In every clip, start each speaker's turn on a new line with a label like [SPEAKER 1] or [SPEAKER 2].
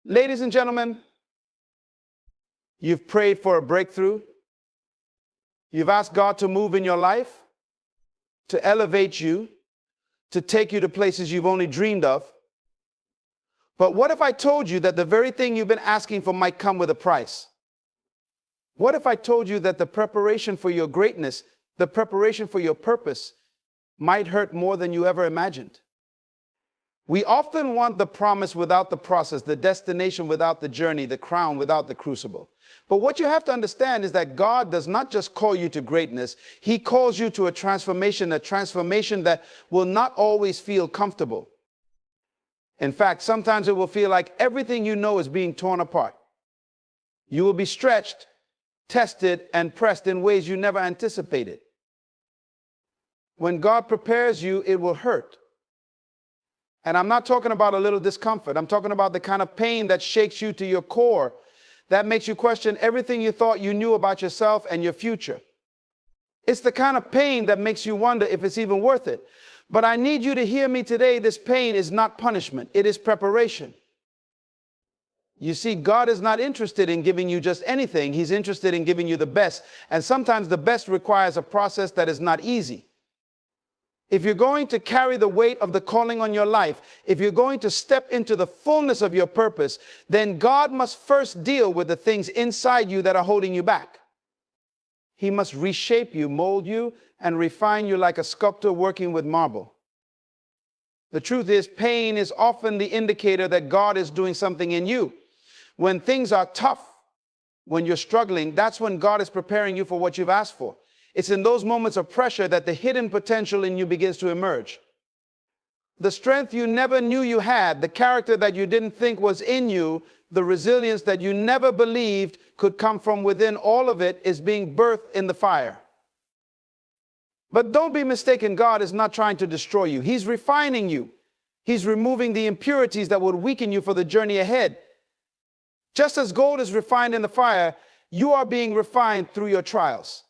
[SPEAKER 1] Ladies and gentlemen, you've prayed for a breakthrough. You've asked God to move in your life, to elevate you, to take you to places you've only dreamed of. But what if I told you that the very thing you've been asking for might come with a price? What if I told you that the preparation for your greatness, the preparation for your purpose, might hurt more than you ever imagined? We often want the promise without the process, the destination without the journey, the crown without the crucible. But what you have to understand is that God does not just call you to greatness. He calls you to a transformation that will not always feel comfortable. In fact, sometimes it will feel like everything you know is being torn apart. You will be stretched, tested, and pressed in ways you never anticipated. When God prepares you, it will hurt. And I'm not talking about a little discomfort. I'm talking about the kind of pain that shakes you to your core, that makes you question everything you thought you knew about yourself and your future. It's the kind of pain that makes you wonder if it's even worth it. But I need you to hear me today. This pain is not punishment. It is preparation. You see, God is not interested in giving you just anything. He's interested in giving you the best. And sometimes the best requires a process that is not easy. If you're going to carry the weight of the calling on your life, if you're going to step into the fullness of your purpose, then God must first deal with the things inside you that are holding you back. He must reshape you, mold you, and refine you like a sculptor working with marble. The truth is, pain is often the indicator that God is doing something in you. When things are tough, when you're struggling, that's when God is preparing you for what you've asked for. It's in those moments of pressure that the hidden potential in you begins to emerge. The strength you never knew you had, the character that you didn't think was in you, the resilience that you never believed could come from within, all of it is being birthed in the fire. But don't be mistaken, God is not trying to destroy you. He's refining you. He's removing the impurities that would weaken you for the journey ahead. Just as gold is refined in the fire, you are being refined through your trials.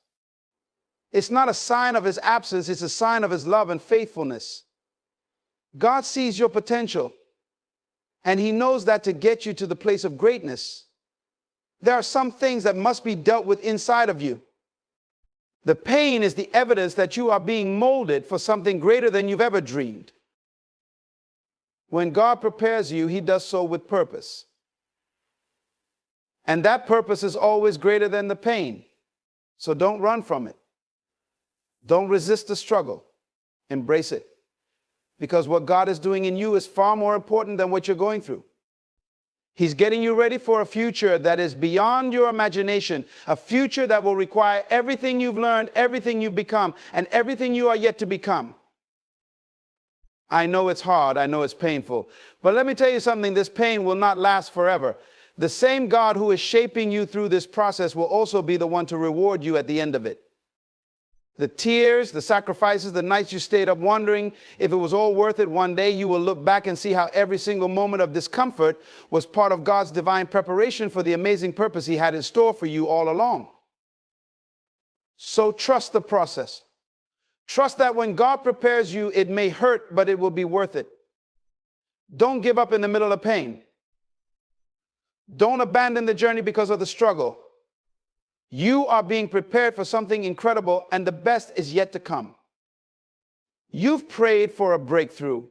[SPEAKER 1] It's not a sign of his absence, it's a sign of his love and faithfulness. God sees your potential, and he knows that to get you to the place of greatness, there are some things that must be dealt with inside of you. The pain is the evidence that you are being molded for something greater than you've ever dreamed. When God prepares you, he does so with purpose. And that purpose is always greater than the pain. So don't run from it. Don't resist the struggle. Embrace it. Because what God is doing in you is far more important than what you're going through. He's getting you ready for a future that is beyond your imagination, a future that will require everything you've learned, everything you've become, and everything you are yet to become. I know it's hard, I know it's painful, but let me tell you something, this pain will not last forever. The same God who is shaping you through this process will also be the one to reward you at the end of it. The tears, the sacrifices, the nights you stayed up wondering if it was all worth it, one day you will look back and see how every single moment of discomfort was part of God's divine preparation for the amazing purpose he had in store for you all along. So trust the process. Trust that when God prepares you, it may hurt, but it will be worth it. Don't give up in the middle of pain. Don't abandon the journey because of the struggle. You are being prepared for something incredible, and the best is yet to come. You've prayed for a breakthrough.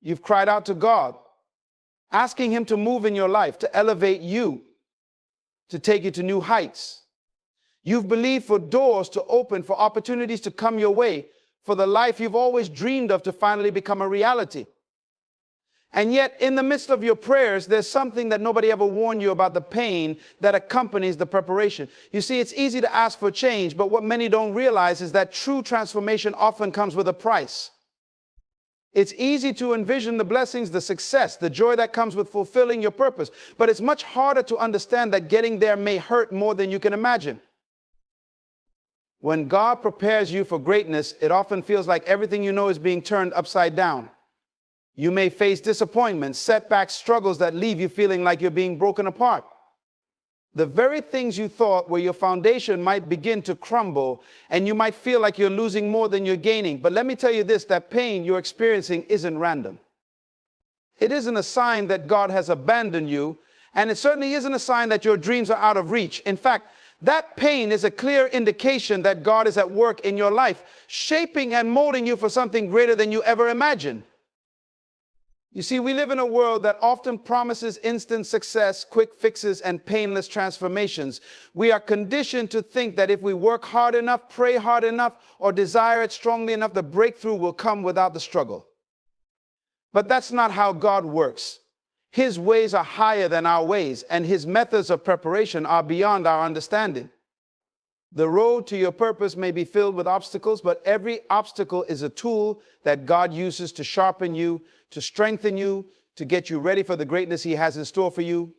[SPEAKER 1] You've cried out to God, asking him to move in your life, to elevate you, to take you to new heights. You've believed for doors to open, for opportunities to come your way, for the life you've always dreamed of to finally become a reality. And yet, in the midst of your prayers, there's something that nobody ever warned you about, the pain that accompanies the preparation. You see, it's easy to ask for change, but what many don't realize is that true transformation often comes with a price. It's easy to envision the blessings, the success, the joy that comes with fulfilling your purpose, but it's much harder to understand that getting there may hurt more than you can imagine. When God prepares you for greatness, it often feels like everything you know is being turned upside down. You may face disappointments, setbacks, struggles that leave you feeling like you're being broken apart. The very things you thought were your foundation might begin to crumble, and you might feel like you're losing more than you're gaining. But let me tell you this, that pain you're experiencing isn't random. It isn't a sign that God has abandoned you, and it certainly isn't a sign that your dreams are out of reach. In fact, that pain is a clear indication that God is at work in your life, shaping and molding you for something greater than you ever imagined. You see, we live in a world that often promises instant success, quick fixes, and painless transformations. We are conditioned to think that if we work hard enough, pray hard enough, or desire it strongly enough, the breakthrough will come without the struggle. But that's not how God works. His ways are higher than our ways, and his methods of preparation are beyond our understanding. The road to your purpose may be filled with obstacles, but every obstacle is a tool that God uses to sharpen you, to strengthen you, to get you ready for the greatness he has in store for you.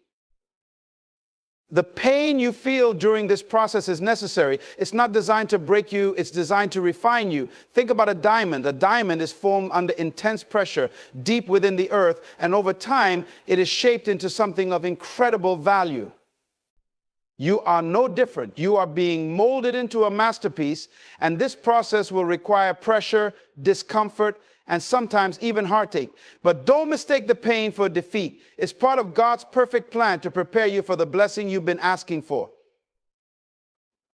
[SPEAKER 1] The pain you feel during this process is necessary. It's not designed to break you, it's designed to refine you. Think about a diamond. A diamond is formed under intense pressure, deep within the earth, and over time, it is shaped into something of incredible value. You are no different. You are being molded into a masterpiece, and this process will require pressure, discomfort, and sometimes even heartache. But don't mistake the pain for defeat. It's part of God's perfect plan to prepare you for the blessing you've been asking for.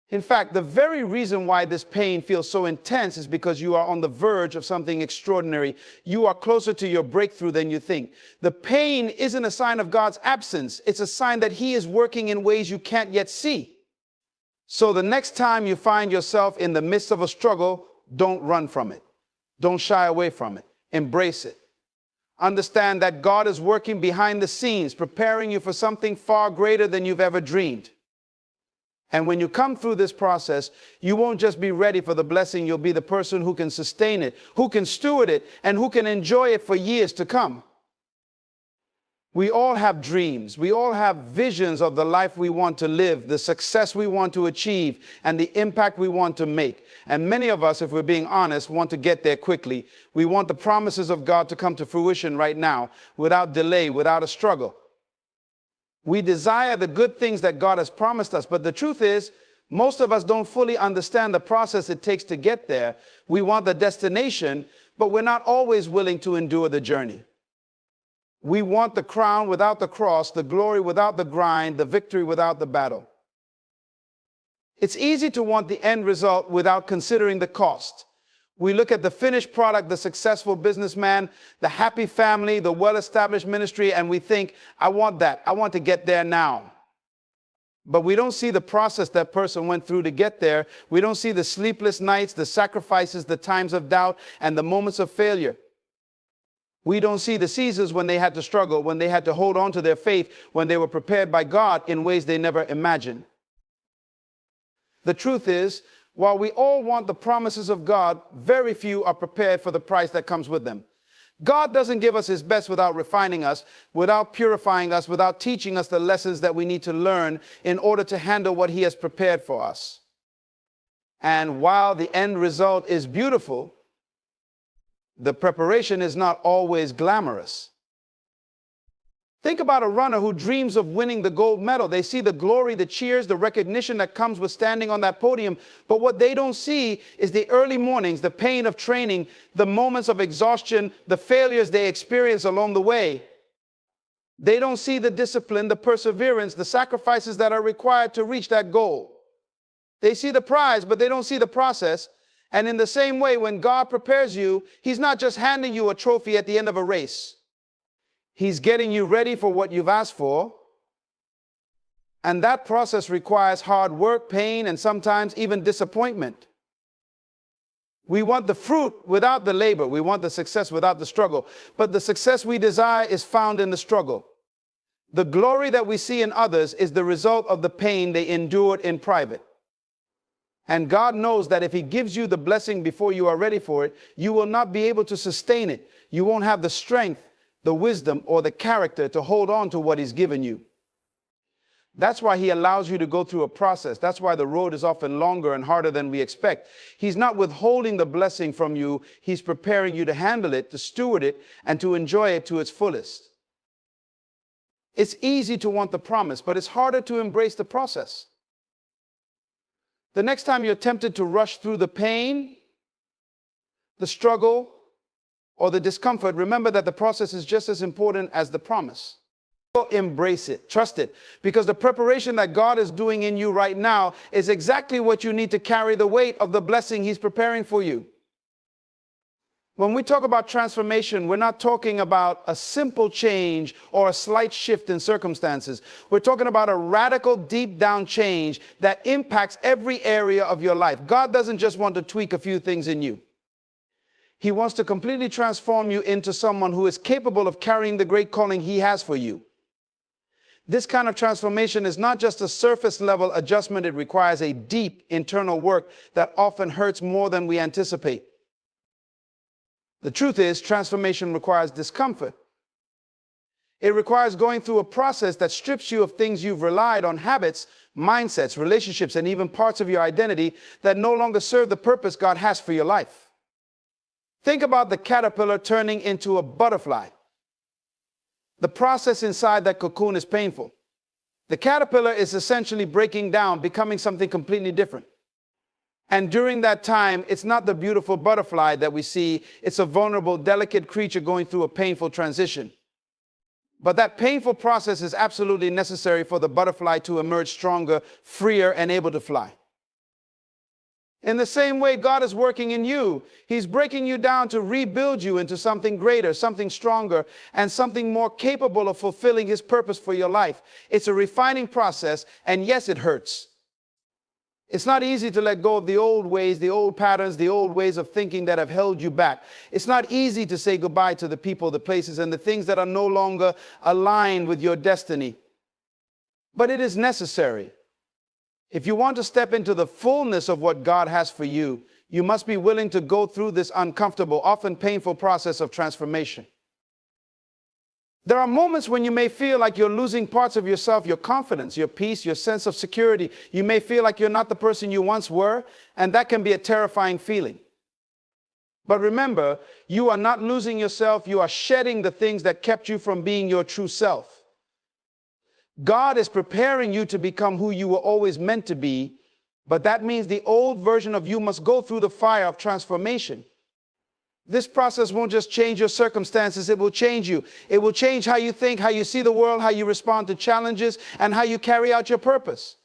[SPEAKER 1] In fact, the very reason why this pain feels so intense is because you are on the verge of something extraordinary. You are closer to your breakthrough than you think. The pain isn't a sign of God's absence. It's a sign that he is working in ways you can't yet see. So the next time you find yourself in the midst of a struggle, don't run from it. Don't shy away from it. Embrace it. Understand that God is working behind the scenes, preparing you for something far greater than you've ever dreamed. And when you come through this process, you won't just be ready for the blessing, you'll be the person who can sustain it, who can steward it, and who can enjoy it for years to come. We all have dreams. We all have visions of the life we want to live, the success we want to achieve, and the impact we want to make. And many of us, if we're being honest, want to get there quickly. We want the promises of God to come to fruition right now, without delay, without a struggle. We desire the good things that God has promised us, but the truth is, most of us don't fully understand the process it takes to get there. We want the destination, but we're not always willing to endure the journey. We want the crown without the cross, the glory without the grind, the victory without the battle. It's easy to want the end result without considering the cost. We look at the finished product, the successful businessman, the happy family, the well-established ministry, and we think, I want that. I want to get there now. But we don't see the process that person went through to get there. We don't see the sleepless nights, the sacrifices, the times of doubt, and the moments of failure. We don't see the seasons when they had to struggle, when they had to hold on to their faith, when they were prepared by God in ways they never imagined. The truth is, while we all want the promises of God, very few are prepared for the price that comes with them. God doesn't give us his best without refining us, without purifying us, without teaching us the lessons that we need to learn in order to handle what he has prepared for us. And while the end result is beautiful, the preparation is not always glamorous. Think about a runner who dreams of winning the gold medal. They see the glory, the cheers, the recognition that comes with standing on that podium. But what they don't see is the early mornings, the pain of training, the moments of exhaustion, the failures they experience along the way. They don't see the discipline, the perseverance, the sacrifices that are required to reach that goal. They see the prize, but they don't see the process. And in the same way, when God prepares you, he's not just handing you a trophy at the end of a race. He's getting you ready for what you've asked for. And that process requires hard work, pain, and sometimes even disappointment. We want the fruit without the labor. We want the success without the struggle. But the success we desire is found in the struggle. The glory that we see in others is the result of the pain they endured in private. And God knows that if he gives you the blessing before you are ready for it, you will not be able to sustain it. You won't have the strength, the wisdom, or the character to hold on to what he's given you. That's why he allows you to go through a process. That's why the road is often longer and harder than we expect. He's not withholding the blessing from you. He's preparing you to handle it, to steward it, and to enjoy it to its fullest. It's easy to want the promise, but it's harder to embrace the process. The next time you're tempted to rush through the pain, the struggle, or the discomfort, remember that the process is just as important as the promise. Embrace it, trust it, because the preparation that God is doing in you right now is exactly what you need to carry the weight of the blessing He's preparing for you. When we talk about transformation, we're not talking about a simple change or a slight shift in circumstances. We're talking about a radical, deep down change that impacts every area of your life. God doesn't just want to tweak a few things in you. He wants to completely transform you into someone who is capable of carrying the great calling He has for you. This kind of transformation is not just a surface level adjustment. It requires a deep internal work that often hurts more than we anticipate. The truth is, transformation requires discomfort. It requires going through a process that strips you of things you've relied on, habits, mindsets, relationships, and even parts of your identity that no longer serve the purpose God has for your life. Think about the caterpillar turning into a butterfly. The process inside that cocoon is painful. The caterpillar is essentially breaking down, becoming something completely different. And during that time, it's not the beautiful butterfly that we see. It's a vulnerable, delicate creature going through a painful transition. But that painful process is absolutely necessary for the butterfly to emerge stronger, freer, and able to fly. In the same way, God is working in you. He's breaking you down to rebuild you into something greater, something stronger, and something more capable of fulfilling His purpose for your life. It's a refining process, and yes, it hurts. It's not easy to let go of the old ways, the old patterns, the old ways of thinking that have held you back. It's not easy to say goodbye to the people, the places, and the things that are no longer aligned with your destiny. But it is necessary. If you want to step into the fullness of what God has for you, you must be willing to go through this uncomfortable, often painful process of transformation. There are moments when you may feel like you're losing parts of yourself, your confidence, your peace, your sense of security. You may feel like you're not the person you once were, and that can be a terrifying feeling. But remember, you are not losing yourself. You are shedding the things that kept you from being your true self. God is preparing you to become who you were always meant to be, but that means the old version of you must go through the fire of transformation. This process won't just change your circumstances, it will change you. It will change how you think, how you see the world, how you respond to challenges, and how you carry out your purpose.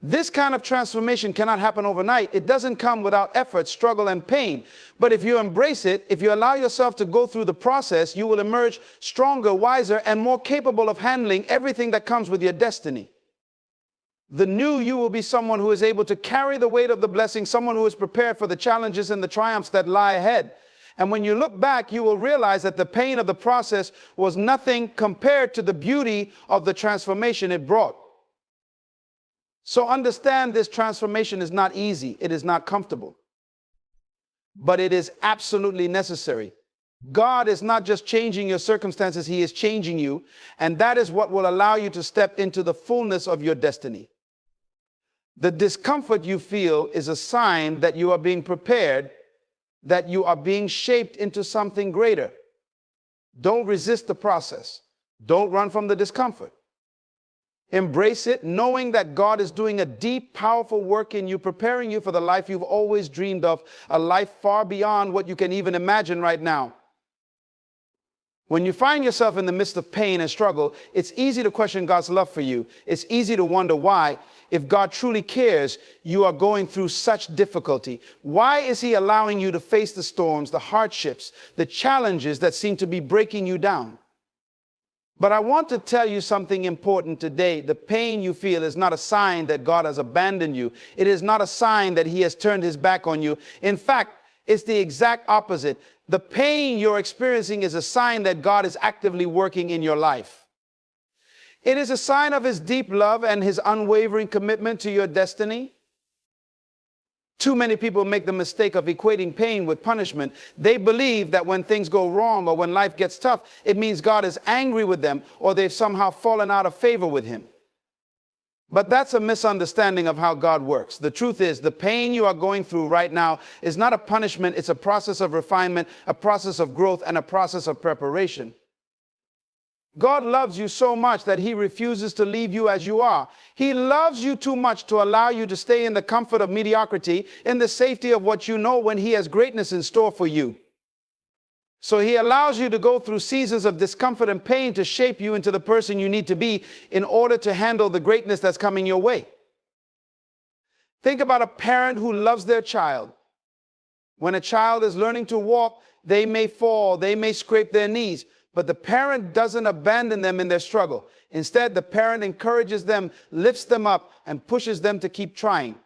[SPEAKER 1] This kind of transformation cannot happen overnight. It doesn't come without effort, struggle, and pain. But if you embrace it, if you allow yourself to go through the process, you will emerge stronger, wiser, and more capable of handling everything that comes with your destiny. The new you will be someone who is able to carry the weight of the blessing, someone who is prepared for the challenges and the triumphs that lie ahead. And when you look back, you will realize that the pain of the process was nothing compared to the beauty of the transformation it brought. So understand, this transformation is not easy. It is not comfortable. But it is absolutely necessary. God is not just changing your circumstances, He is changing you. And that is what will allow you to step into the fullness of your destiny. The discomfort you feel is a sign that you are being prepared, that you are being shaped into something greater. Don't resist the process. Don't run from the discomfort. Embrace it, knowing that God is doing a deep, powerful work in you, preparing you for the life you've always dreamed of, a life far beyond what you can even imagine right now. When you find yourself in the midst of pain and struggle, it's easy to question God's love for you. It's easy to wonder why, if God truly cares, you are going through such difficulty. Why is He allowing you to face the storms, the hardships, the challenges that seem to be breaking you down? But I want to tell you something important today. The pain you feel is not a sign that God has abandoned you. It is not a sign that He has turned His back on you. In fact, it's the exact opposite. The pain you're experiencing is a sign that God is actively working in your life. It is a sign of His deep love and His unwavering commitment to your destiny. Too many people make the mistake of equating pain with punishment. They believe that when things go wrong or when life gets tough, it means God is angry with them or they've somehow fallen out of favor with Him. But that's a misunderstanding of how God works. The truth is, the pain you are going through right now is not a punishment. It's a process of refinement, a process of growth, and a process of preparation. God loves you so much that He refuses to leave you as you are. He loves you too much to allow you to stay in the comfort of mediocrity, in the safety of what you know, when He has greatness in store for you. So he allows you to go through seasons of discomfort and pain to shape you into the person you need to be in order to handle the greatness that's coming your way. Think about a parent who loves their child. When a child is learning to walk, they may fall, they may scrape their knees, but the parent doesn't abandon them in their struggle. Instead, the parent encourages them, lifts them up, and pushes them to keep trying.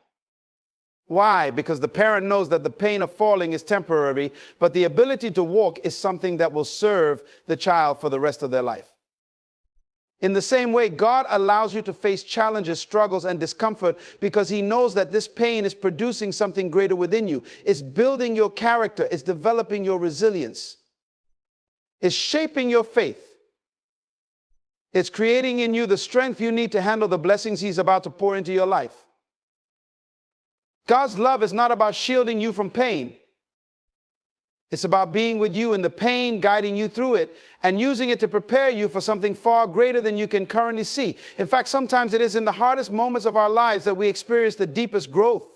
[SPEAKER 1] Why? Because the parent knows that the pain of falling is temporary, but the ability to walk is something that will serve the child for the rest of their life. In the same way, God allows you to face challenges, struggles, and discomfort because he knows that this pain is producing something greater within you. It's building your character. It's developing your resilience. It's shaping your faith. It's creating in you the strength you need to handle the blessings he's about to pour into your life. God's love is not about shielding you from pain. It's about being with you in the pain, guiding you through it, and using it to prepare you for something far greater than you can currently see. In fact, sometimes it is in the hardest moments of our lives that we experience the deepest growth.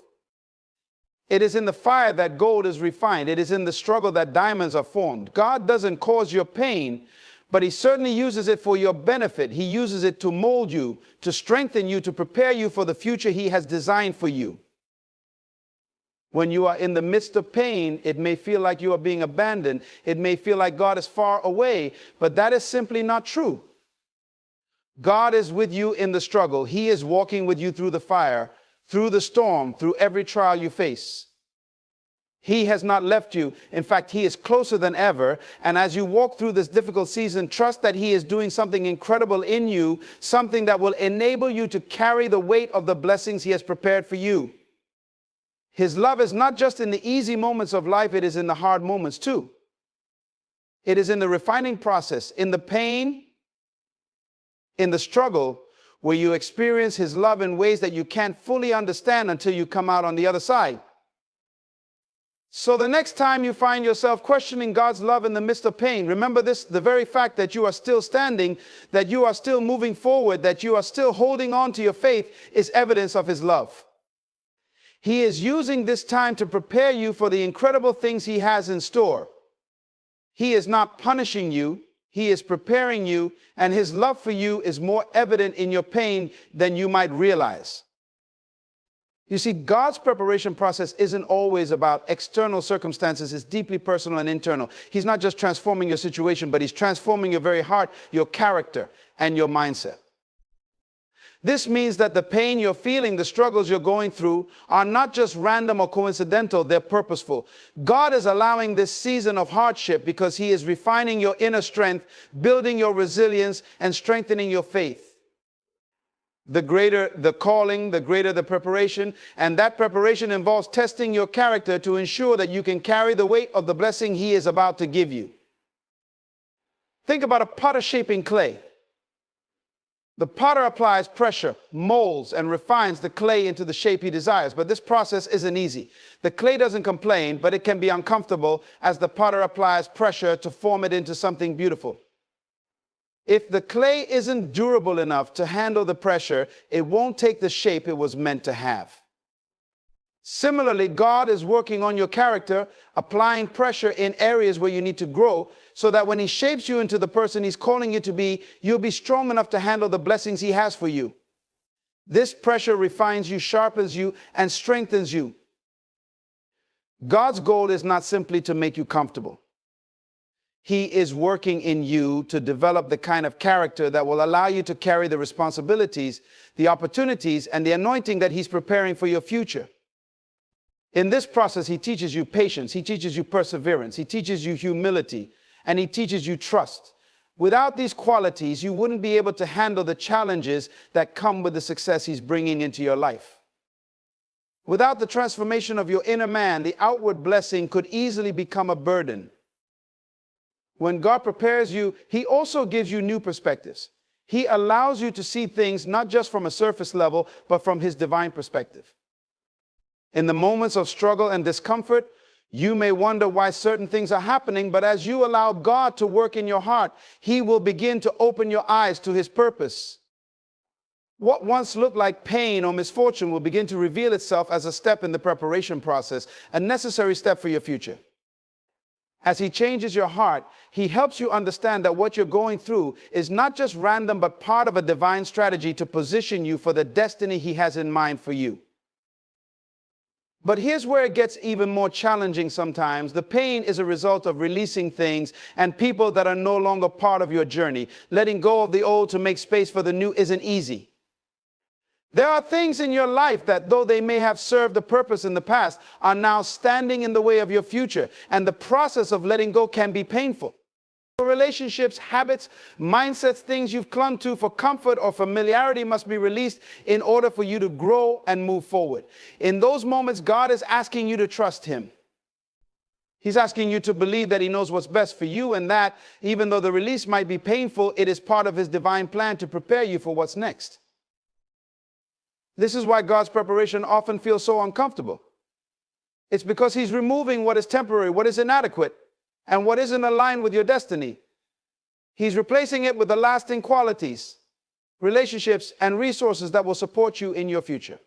[SPEAKER 1] It is in the fire that gold is refined. It is in the struggle that diamonds are formed. God doesn't cause your pain, but he certainly uses it for your benefit. He uses it to mold you, to strengthen you, to prepare you for the future he has designed for you. When you are in the midst of pain, it may feel like you are being abandoned. It may feel like God is far away, but that is simply not true. God is with you in the struggle. He is walking with you through the fire, through the storm, through every trial you face. He has not left you. In fact, he is closer than ever. And as you walk through this difficult season, trust that he is doing something incredible in you, something that will enable you to carry the weight of the blessings he has prepared for you. His love is not just in the easy moments of life, it is in the hard moments too. It is in the refining process, in the pain, in the struggle, where you experience his love in ways that you can't fully understand until you come out on the other side. So the next time you find yourself questioning God's love in the midst of pain, remember this: the very fact that you are still standing, that you are still moving forward, that you are still holding on to your faith is evidence of his love. He is using this time to prepare you for the incredible things he has in store. He is not punishing you. He is preparing you, and his love for you is more evident in your pain than you might realize. You see, God's preparation process isn't always about external circumstances. It's deeply personal and internal. He's not just transforming your situation, but he's transforming your very heart, your character, and your mindset. This means that the pain you're feeling, the struggles you're going through, are not just random or coincidental, they're purposeful. God is allowing this season of hardship because he is refining your inner strength, building your resilience, and strengthening your faith. The greater the calling, the greater the preparation, and that preparation involves testing your character to ensure that you can carry the weight of the blessing he is about to give you. Think about a potter shaping clay. The potter applies pressure, molds, and refines the clay into the shape he desires. But this process isn't easy. The clay doesn't complain, but it can be uncomfortable as the potter applies pressure to form it into something beautiful. If the clay isn't durable enough to handle the pressure, it won't take the shape it was meant to have. Similarly, God is working on your character, applying pressure in areas where you need to grow, so that when he shapes you into the person he's calling you to be, you'll be strong enough to handle the blessings he has for you. This pressure refines you, sharpens you, and strengthens you. God's goal is not simply to make you comfortable. He is working in you to develop the kind of character that will allow you to carry the responsibilities, the opportunities, and the anointing that he's preparing for your future. In this process, he teaches you patience, he teaches you perseverance, he teaches you humility, and he teaches you trust. Without these qualities, you wouldn't be able to handle the challenges that come with the success he's bringing into your life. Without the transformation of your inner man, the outward blessing could easily become a burden. When God prepares you, he also gives you new perspectives. He allows you to see things not just from a surface level, but from his divine perspective. In the moments of struggle and discomfort, you may wonder why certain things are happening, but as you allow God to work in your heart, he will begin to open your eyes to his purpose. What once looked like pain or misfortune will begin to reveal itself as a step in the preparation process, a necessary step for your future. As he changes your heart, he helps you understand that what you're going through is not just random, but part of a divine strategy to position you for the destiny he has in mind for you. But here's where it gets even more challenging sometimes. The pain is a result of releasing things and people that are no longer part of your journey. Letting go of the old to make space for the new isn't easy. There are things in your life that, though they may have served a purpose in the past, are now standing in the way of your future. And the process of letting go can be painful. Relationships, habits, mindsets, things you've clung to for comfort or familiarity must be released in order for you to grow and move forward. In those moments, God is asking you to trust him. He's asking you to believe that he knows what's best for you, and that even though the release might be painful, it is part of his divine plan to prepare you for what's next. This is why God's preparation often feels so uncomfortable. It's because he's removing what is temporary, what is inadequate, and what isn't aligned with your destiny. He's replacing it with the lasting qualities, relationships, and resources that will support you in your future.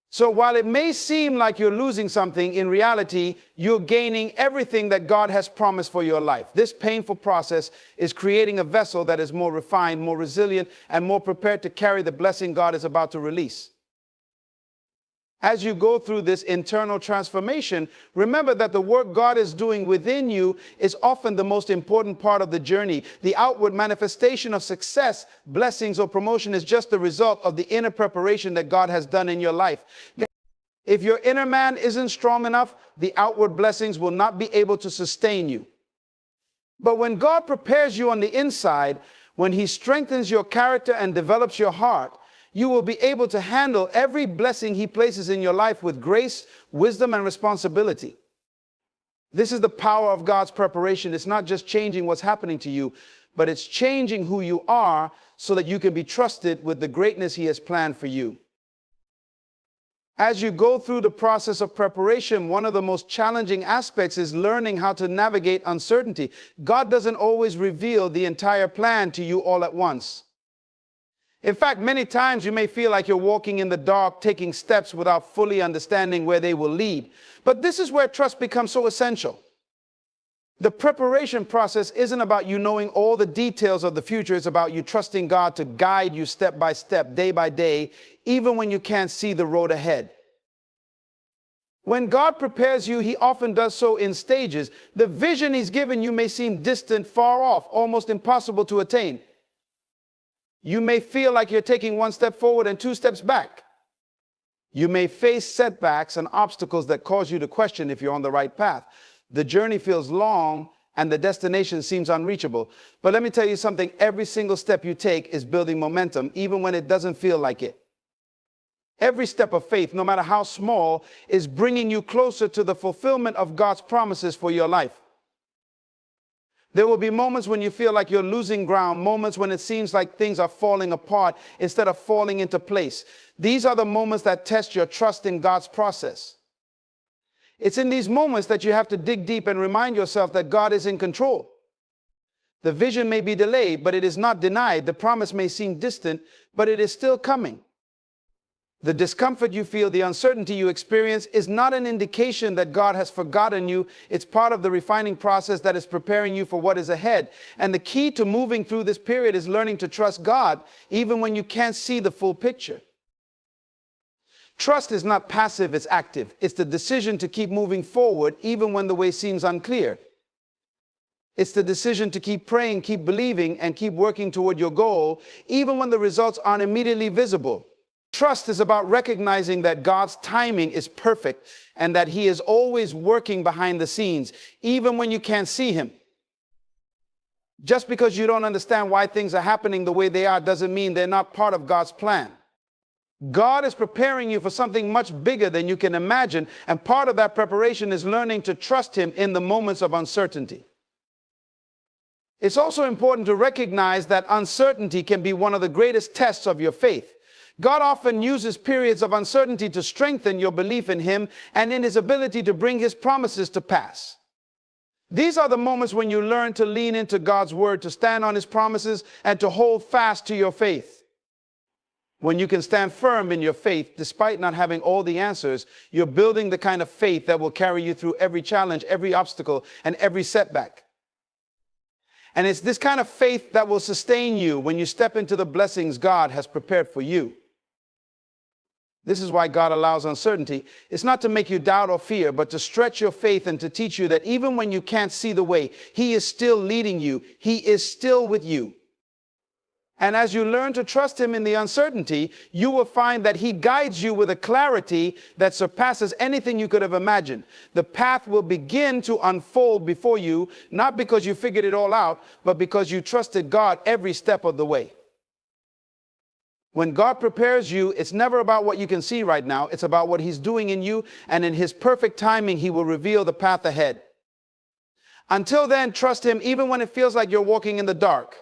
[SPEAKER 1] So while it may seem like you're losing something, in reality, you're gaining everything that God has promised for your life. This painful process is creating a vessel that is more refined, more resilient, and more prepared to carry the blessing God is about to release. As you go through this internal transformation, remember that the work God is doing within you is often the most important part of the journey. The outward manifestation of success, blessings, or promotion is just the result of the inner preparation that God has done in your life. If your inner man isn't strong enough, the outward blessings will not be able to sustain you. But when God prepares you on the inside, when he strengthens your character and develops your heart, you will be able to handle every blessing he places in your life with grace, wisdom, and responsibility. This is the power of God's preparation. It's not just changing what's happening to you, but it's changing who you are so that you can be trusted with the greatness he has planned for you. As you go through the process of preparation, one of the most challenging aspects is learning how to navigate uncertainty. God doesn't always reveal the entire plan to you all at once. In fact, many times you may feel like you're walking in the dark, taking steps without fully understanding where they will lead. But this is where trust becomes so essential. The preparation process isn't about you knowing all the details of the future. It's about you trusting God to guide you step by step, day by day, even when you can't see the road ahead. When God prepares you, he often does so in stages. The vision he's given you may seem distant, far off, almost impossible to attain. You may feel like you're taking one step forward and two steps back. You may face setbacks and obstacles that cause you to question if you're on the right path. The journey feels long and the destination seems unreachable. But let me tell you something, every single step you take is building momentum, even when it doesn't feel like it. Every step of faith, no matter how small, is bringing you closer to the fulfillment of God's promises for your life. There will be moments when you feel like you're losing ground, moments when it seems like things are falling apart instead of falling into place. These are the moments that test your trust in God's process. It's in these moments that you have to dig deep and remind yourself that God is in control. The vision may be delayed, but it is not denied. The promise may seem distant, but it is still coming. The discomfort you feel, the uncertainty you experience is not an indication that God has forgotten you. It's part of the refining process that is preparing you for what is ahead. And the key to moving through this period is learning to trust God, even when you can't see the full picture. Trust is not passive, it's active. It's the decision to keep moving forward, even when the way seems unclear. It's the decision to keep praying, keep believing, and keep working toward your goal, even when the results aren't immediately visible. Trust is about recognizing that God's timing is perfect and that he is always working behind the scenes, even when you can't see him. Just because you don't understand why things are happening the way they are doesn't mean they're not part of God's plan. God is preparing you for something much bigger than you can imagine, and part of that preparation is learning to trust him in the moments of uncertainty. It's also important to recognize that uncertainty can be one of the greatest tests of your faith. God often uses periods of uncertainty to strengthen your belief in him and in his ability to bring his promises to pass. These are the moments when you learn to lean into God's word, to stand on his promises, and to hold fast to your faith. When you can stand firm in your faith, despite not having all the answers, you're building the kind of faith that will carry you through every challenge, every obstacle, and every setback. And it's this kind of faith that will sustain you when you step into the blessings God has prepared for you. This is why God allows uncertainty. It's not to make you doubt or fear, but to stretch your faith and to teach you that even when you can't see the way, He is still leading you. He is still with you. And as you learn to trust Him in the uncertainty, you will find that He guides you with a clarity that surpasses anything you could have imagined. The path will begin to unfold before you, not because you figured it all out, but because you trusted God every step of the way. When God prepares you, it's never about what you can see right now. It's about what He's doing in you, and in His perfect timing, He will reveal the path ahead. Until then, trust Him even when it feels like you're walking in the dark.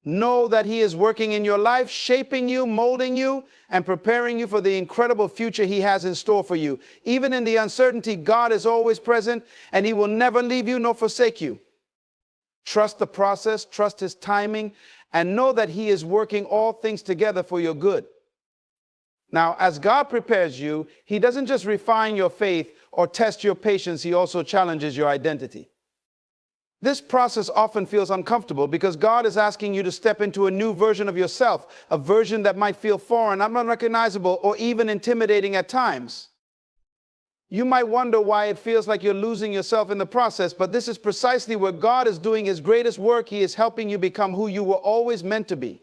[SPEAKER 1] Know that He is working in your life, shaping you, molding you, and preparing you for the incredible future He has in store for you. Even in the uncertainty, God is always present, and He will never leave you nor forsake you. Trust the process, trust His timing, and know that He is working all things together for your good. Now, as God prepares you, He doesn't just refine your faith or test your patience, He also challenges your identity. This process often feels uncomfortable because God is asking you to step into a new version of yourself, a version that might feel foreign, unrecognizable, or even intimidating at times. You might wonder why it feels like you're losing yourself in the process, but this is precisely where God is doing His greatest work. He is helping you become who you were always meant to be.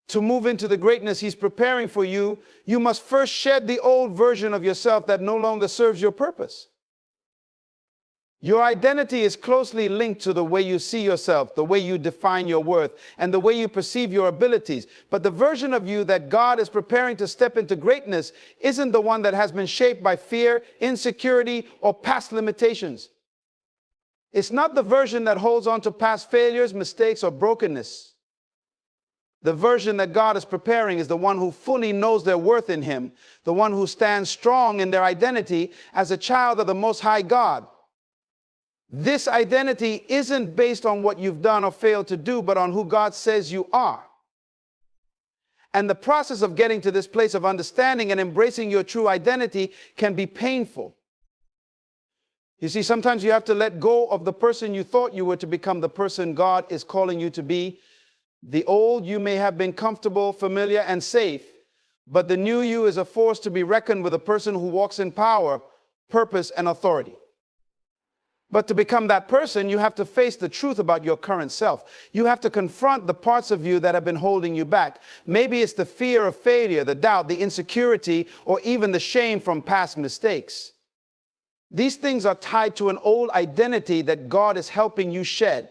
[SPEAKER 1] To move into the greatness He's preparing for you, you must first shed the old version of yourself that no longer serves your purpose. Your identity is closely linked to the way you see yourself, the way you define your worth, and the way you perceive your abilities. But the version of you that God is preparing to step into greatness isn't the one that has been shaped by fear, insecurity, or past limitations. It's not the version that holds on to past failures, mistakes, or brokenness. The version that God is preparing is the one who fully knows their worth in Him, the one who stands strong in their identity as a child of the Most High God. This identity isn't based on what you've done or failed to do, but on who God says you are. And the process of getting to this place of understanding and embracing your true identity can be painful. You see, sometimes you have to let go of the person you thought you were to become the person God is calling you to be. The old you may have been comfortable, familiar, and safe, but the new you is a force to be reckoned with, a person who walks in power, purpose, and authority. But to become that person, you have to face the truth about your current self. You have to confront the parts of you that have been holding you back. Maybe it's the fear of failure, the doubt, the insecurity, or even the shame from past mistakes. These things are tied to an old identity that God is helping you shed.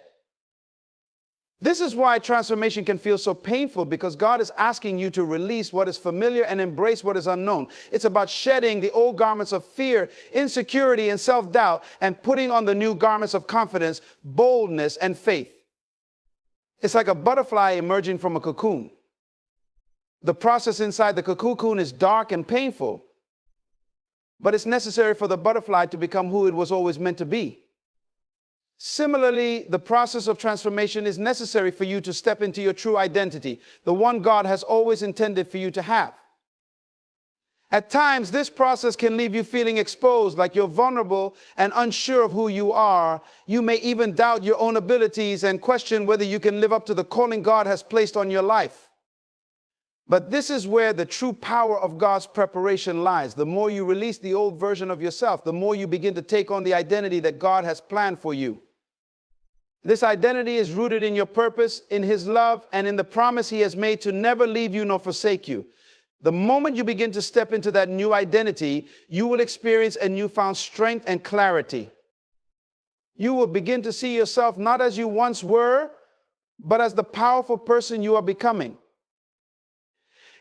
[SPEAKER 1] This is why transformation can feel so painful, because God is asking you to release what is familiar and embrace what is unknown. It's about shedding the old garments of fear, insecurity, and self-doubt, and putting on the new garments of confidence, boldness, and faith. It's like a butterfly emerging from a cocoon. The process inside the cocoon is dark and painful, but it's necessary for the butterfly to become who it was always meant to be. Similarly, the process of transformation is necessary for you to step into your true identity, the one God has always intended for you to have. At times, this process can leave you feeling exposed, like you're vulnerable and unsure of who you are. You may even doubt your own abilities and question whether you can live up to the calling God has placed on your life. But this is where the true power of God's preparation lies. The more you release the old version of yourself, the more you begin to take on the identity that God has planned for you. This identity is rooted in your purpose, in His love, and in the promise He has made to never leave you nor forsake you. The moment you begin to step into that new identity, you will experience a newfound strength and clarity. You will begin to see yourself not as you once were, but as the powerful person you are becoming.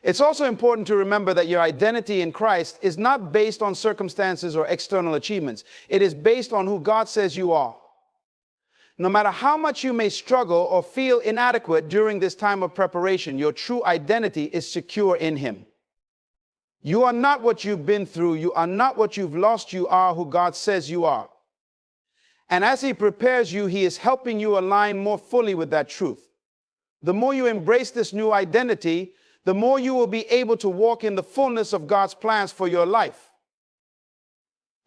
[SPEAKER 1] It's also important to remember that your identity in Christ is not based on circumstances or external achievements. It is based on who God says you are. No matter how much you may struggle or feel inadequate during this time of preparation, your true identity is secure in Him. You are not what you've been through. You are not what you've lost. You are who God says you are. And as He prepares you, He is helping you align more fully with that truth. The more you embrace this new identity, the more you will be able to walk in the fullness of God's plans for your life.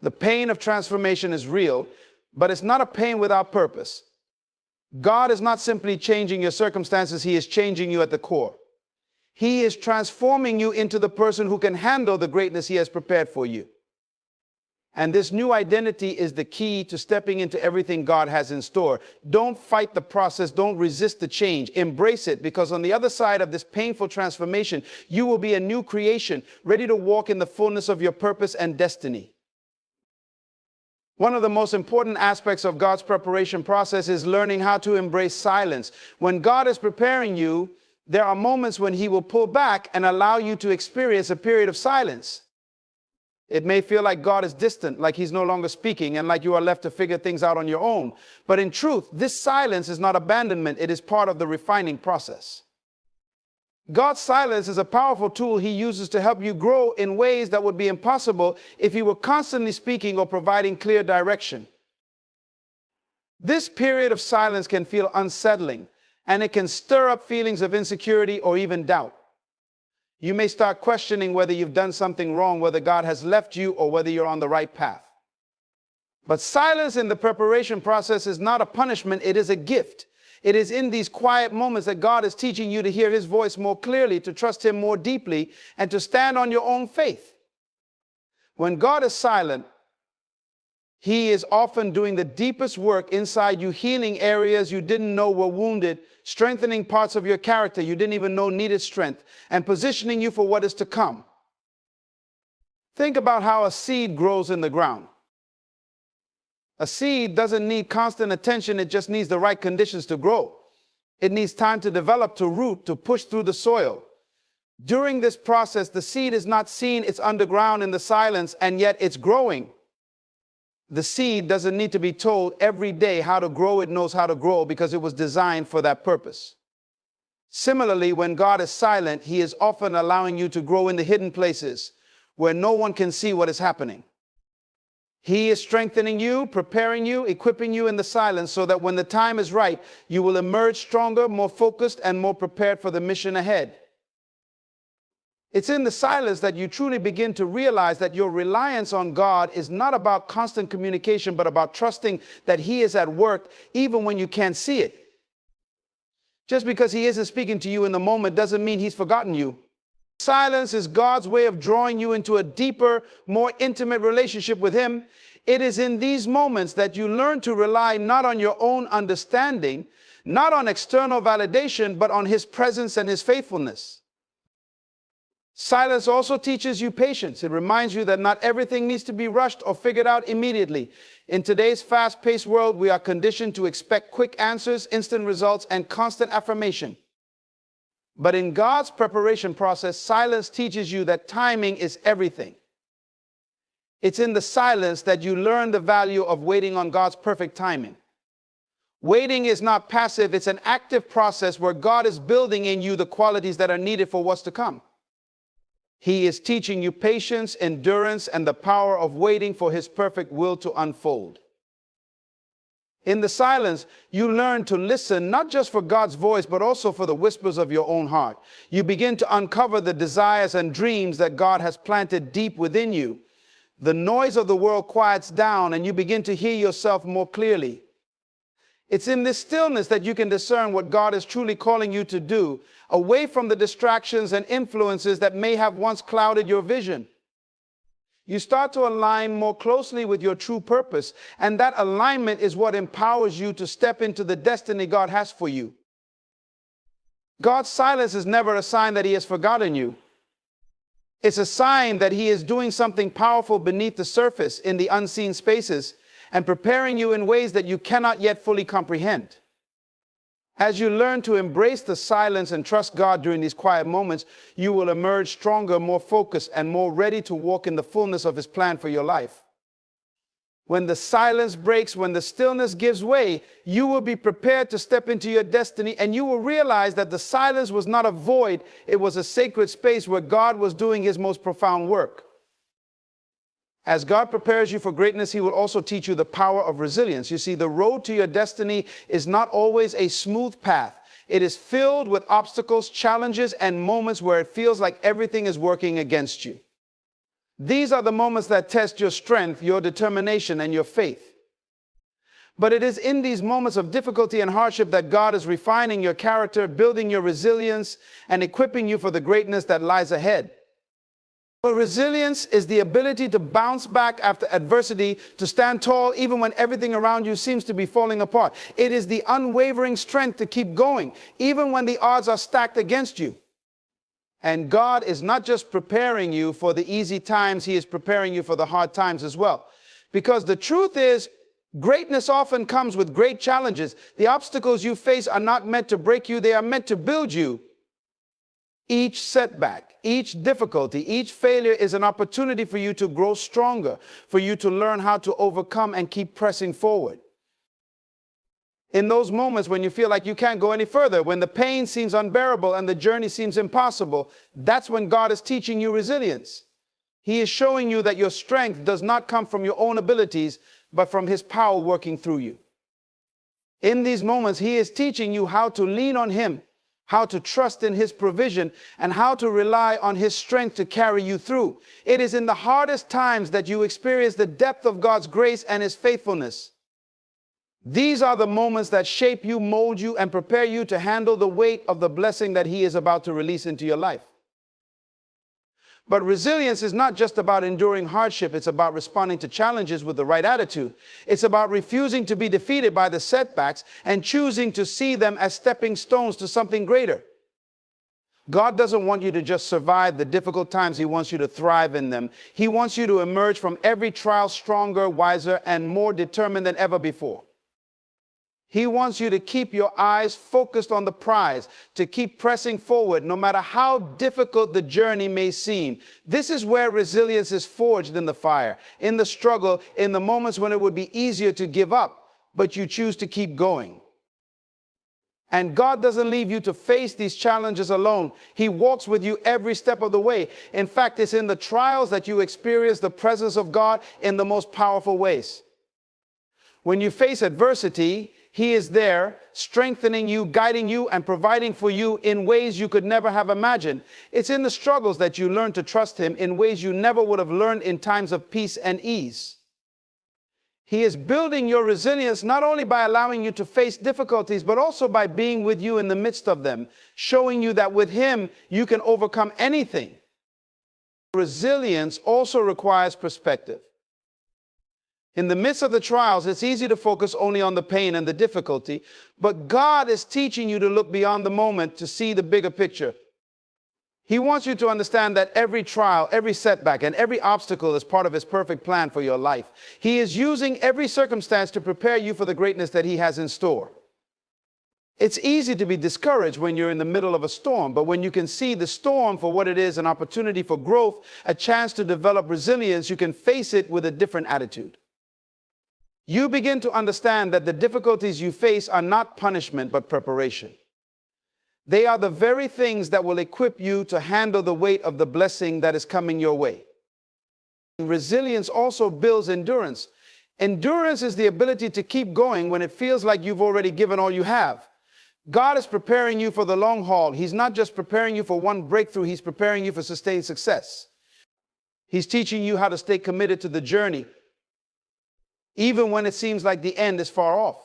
[SPEAKER 1] The pain of transformation is real, but it's not a pain without purpose. God is not simply changing your circumstances, He is changing you at the core. He is transforming you into the person who can handle the greatness He has prepared for you. And this new identity is the key to stepping into everything God has in store. Don't fight the process. Don't resist the change. Embrace it, because on the other side of this painful transformation, you will be a new creation, ready to walk in the fullness of your purpose and destiny. One of the most important aspects of God's preparation process is learning how to embrace silence. When God is preparing you, there are moments when He will pull back and allow you to experience a period of silence. It may feel like God is distant, like He's no longer speaking, and like you are left to figure things out on your own. But in truth, this silence is not abandonment. It is part of the refining process. God's silence is a powerful tool He uses to help you grow in ways that would be impossible if He were constantly speaking or providing clear direction. This period of silence can feel unsettling, and it can stir up feelings of insecurity or even doubt. You may start questioning whether you've done something wrong, whether God has left you, or whether you're on the right path. But silence in the preparation process is not a punishment, it is a gift. It is in these quiet moments that God is teaching you to hear His voice more clearly, to trust Him more deeply, and to stand on your own faith. When God is silent, He is often doing the deepest work inside you, healing areas you didn't know were wounded, strengthening parts of your character you didn't even know needed strength, and positioning you for what is to come. Think about how a seed grows in the ground. A seed doesn't need constant attention, it just needs the right conditions to grow. It needs time to develop, to root, to push through the soil. During this process, the seed is not seen, it's underground in the silence, and yet it's growing. The seed doesn't need to be told every day how to grow. It knows how to grow because it was designed for that purpose. Similarly, when God is silent, He is often allowing you to grow in the hidden places where no one can see what is happening. He is strengthening you, preparing you, equipping you in the silence so that when the time is right, you will emerge stronger, more focused, and more prepared for the mission ahead. It's in the silence that you truly begin to realize that your reliance on God is not about constant communication, but about trusting that He is at work even when you can't see it. Just because He isn't speaking to you in the moment doesn't mean He's forgotten you. Silence is God's way of drawing you into a deeper, more intimate relationship with Him. It is in these moments that you learn to rely not on your own understanding, not on external validation, but on His presence and His faithfulness. Silence also teaches you patience. It reminds you that not everything needs to be rushed or figured out immediately. In today's fast-paced world, we are conditioned to expect quick answers, instant results, and constant affirmation. But in God's preparation process, silence teaches you that timing is everything. It's in the silence that you learn the value of waiting on God's perfect timing. Waiting is not passive, it's an active process where God is building in you the qualities that are needed for what's to come. He is teaching you patience, endurance, and the power of waiting for His perfect will to unfold. In the silence, you learn to listen not just for God's voice, but also for the whispers of your own heart. You begin to uncover the desires and dreams that God has planted deep within you. The noise of the world quiets down, and you begin to hear yourself more clearly. It's in this stillness that you can discern what God is truly calling you to do, away from the distractions and influences that may have once clouded your vision. You start to align more closely with your true purpose, and that alignment is what empowers you to step into the destiny God has for you. God's silence is never a sign that He has forgotten you. It's a sign that He is doing something powerful beneath the surface in the unseen spaces, and preparing you in ways that you cannot yet fully comprehend. As you learn to embrace the silence and trust God during these quiet moments, you will emerge stronger, more focused, and more ready to walk in the fullness of His plan for your life. When the silence breaks, when the stillness gives way, you will be prepared to step into your destiny, and you will realize that the silence was not a void, it was a sacred space where God was doing His most profound work. As God prepares you for greatness, He will also teach you the power of resilience. You see, the road to your destiny is not always a smooth path. It is filled with obstacles, challenges, and moments where it feels like everything is working against you. These are the moments that test your strength, your determination, and your faith. But it is in these moments of difficulty and hardship that God is refining your character, building your resilience, and equipping you for the greatness that lies ahead. But resilience is the ability to bounce back after adversity, to stand tall even when everything around you seems to be falling apart. It is the unwavering strength to keep going, even when the odds are stacked against you. And God is not just preparing you for the easy times, He is preparing you for the hard times as well. Because the truth is, greatness often comes with great challenges. The obstacles you face are not meant to break you, they are meant to build you. Each setback, each difficulty, each failure is an opportunity for you to grow stronger, for you to learn how to overcome and keep pressing forward. In those moments when you feel like you can't go any further, when the pain seems unbearable and the journey seems impossible, that's when God is teaching you resilience. He is showing you that your strength does not come from your own abilities, but from His power working through you. In these moments, He is teaching you how to lean on Him, how to trust in His provision, and how to rely on His strength to carry you through. It is in the hardest times that you experience the depth of God's grace and His faithfulness. These are the moments that shape you, mold you, and prepare you to handle the weight of the blessing that He is about to release into your life. But resilience is not just about enduring hardship. It's about responding to challenges with the right attitude. It's about refusing to be defeated by the setbacks and choosing to see them as stepping stones to something greater. God doesn't want you to just survive the difficult times. He wants you to thrive in them. He wants you to emerge from every trial stronger, wiser, and more determined than ever before. He wants you to keep your eyes focused on the prize, to keep pressing forward no matter how difficult the journey may seem. This is where resilience is forged in the fire, in the struggle, in the moments when it would be easier to give up, but you choose to keep going. And God doesn't leave you to face these challenges alone. He walks with you every step of the way. In fact, it's in the trials that you experience the presence of God in the most powerful ways. When you face adversity, He is there, strengthening you, guiding you, and providing for you in ways you could never have imagined. It's in the struggles that you learn to trust Him in ways you never would have learned in times of peace and ease. He is building your resilience not only by allowing you to face difficulties, but also by being with you in the midst of them, showing you that with Him you can overcome anything. Resilience also requires perspective. In the midst of the trials, it's easy to focus only on the pain and the difficulty, but God is teaching you to look beyond the moment to see the bigger picture. He wants you to understand that every trial, every setback, and every obstacle is part of His perfect plan for your life. He is using every circumstance to prepare you for the greatness that He has in store. It's easy to be discouraged when you're in the middle of a storm, but when you can see the storm for what it is, an opportunity for growth, a chance to develop resilience, you can face it with a different attitude. You begin to understand that the difficulties you face are not punishment, but preparation. They are the very things that will equip you to handle the weight of the blessing that is coming your way. Resilience also builds endurance. Endurance is the ability to keep going when it feels like you've already given all you have. God is preparing you for the long haul. He's not just preparing you for one breakthrough, He's preparing you for sustained success. He's teaching you how to stay committed to the journey, even when it seems like the end is far off.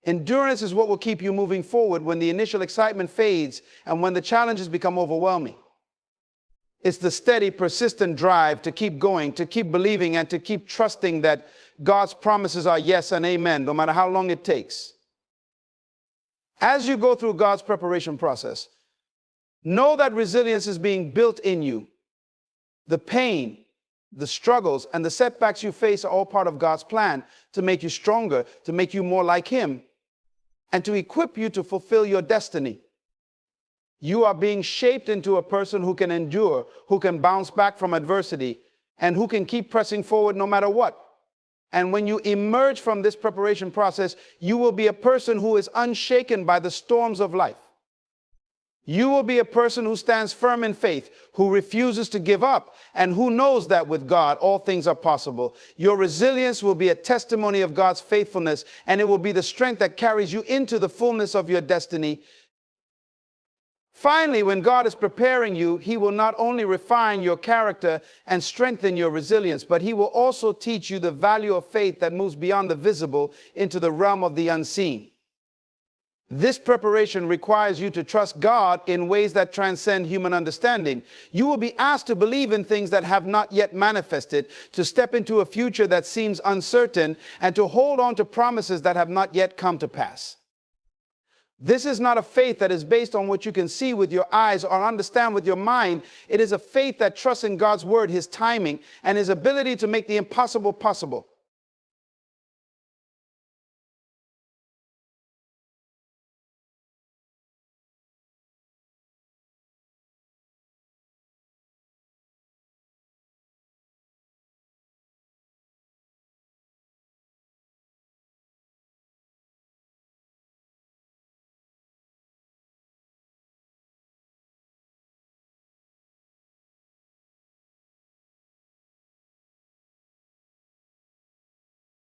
[SPEAKER 1] Endurance is what will keep you moving forward when the initial excitement fades and when the challenges become overwhelming. It's the steady, persistent drive to keep going, to keep believing, and to keep trusting that God's promises are yes and amen, no matter how long it takes. As you go through God's preparation process, know that resilience is being built in you. The pain, the struggles, and the setbacks you face are all part of God's plan to make you stronger, to make you more like Him, and to equip you to fulfill your destiny. You are being shaped into a person who can endure, who can bounce back from adversity, and who can keep pressing forward no matter what. And when you emerge from this preparation process, you will be a person who is unshaken by the storms of life. You will be a person who stands firm in faith, who refuses to give up, and who knows that with God, all things are possible. Your resilience will be a testimony of God's faithfulness, and it will be the strength that carries you into the fullness of your destiny. Finally, when God is preparing you, he will not only refine your character and strengthen your resilience, but he will also teach you the value of faith that moves beyond the visible into the realm of the unseen. This preparation requires you to trust God in ways that transcend human understanding. You will be asked to believe in things that have not yet manifested, to step into a future that seems uncertain, and to hold on to promises that have not yet come to pass. This is not a faith that is based on what you can see with your eyes or understand with your mind. It is a faith that trusts in God's word, his timing, and his ability to make the impossible possible.